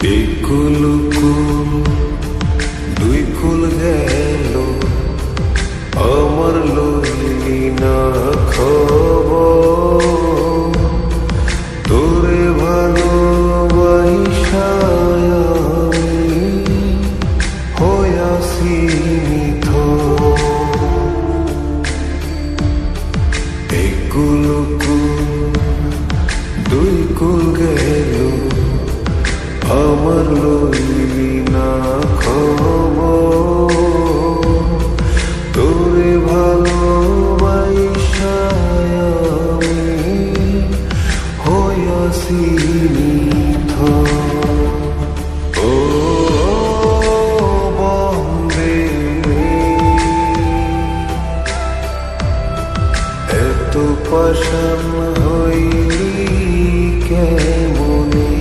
কুল কুল দুই কুল গেল আমার লইলি না খবর তোরে ভালোবাসা আমি হইয়াছি নিথর। এই কুল কুল দুই কুল গেল আমার লইলি না খবর তোরে ভালোবাসা আমি হইয়াছি নিথর। ও বন্দে এত পাষাণ হইলি কেমনে,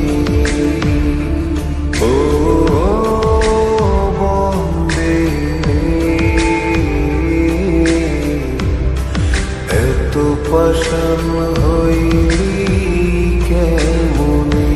ও বন্দে এত পাষাণ হইলি কেমনে।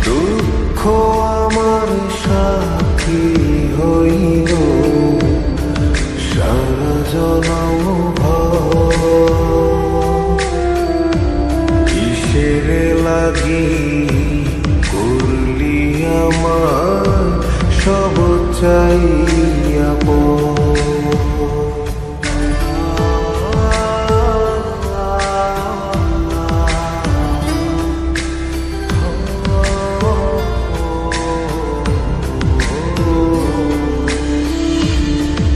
দুঃখ আমার সাথী হইল সারা জনম কিসের লাগি করলি আমার সব চাইয়া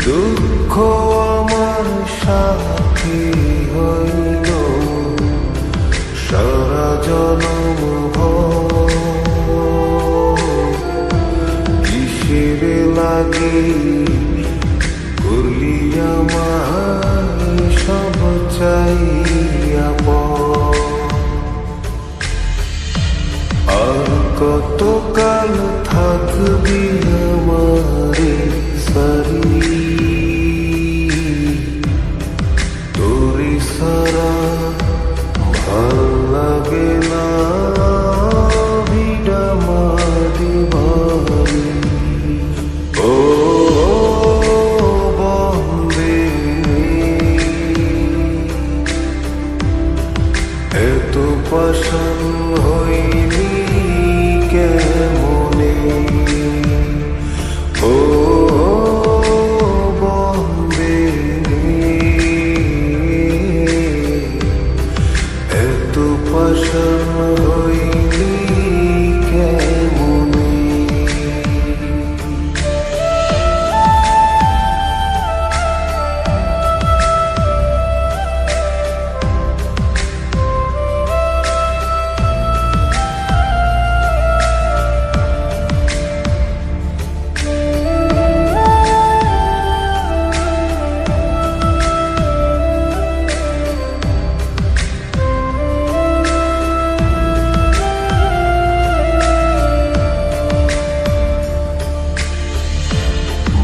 দুঃখ আমার সাথী হইল সারা জনম কিসের লাগি করলি আমার সব চাইয়া আর কত কাল থাকবি আমারে সারি তোরে সারা ভাল লাগে না ভিড়া মারি বাড়ি। ও বন্দে এত পাষাণ হইলি কেমনে, ও বন্দে এত পাষাণ হইলি কেমনে।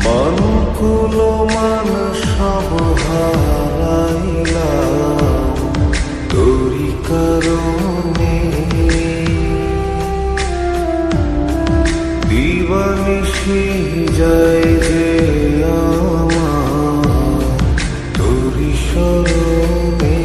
মান কুল মান সব হারাইলাম তোরি কারণে, দিবানিশি যায় যে আমার তোরি স্মরণে।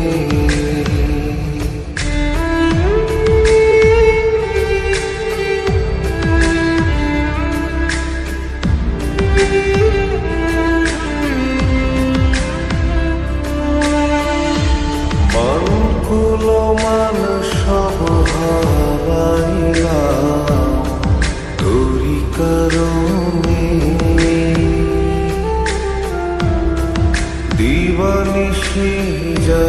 মান কুল মান সব হারাইলাম তোরি কারণে, দিবানিশি যায়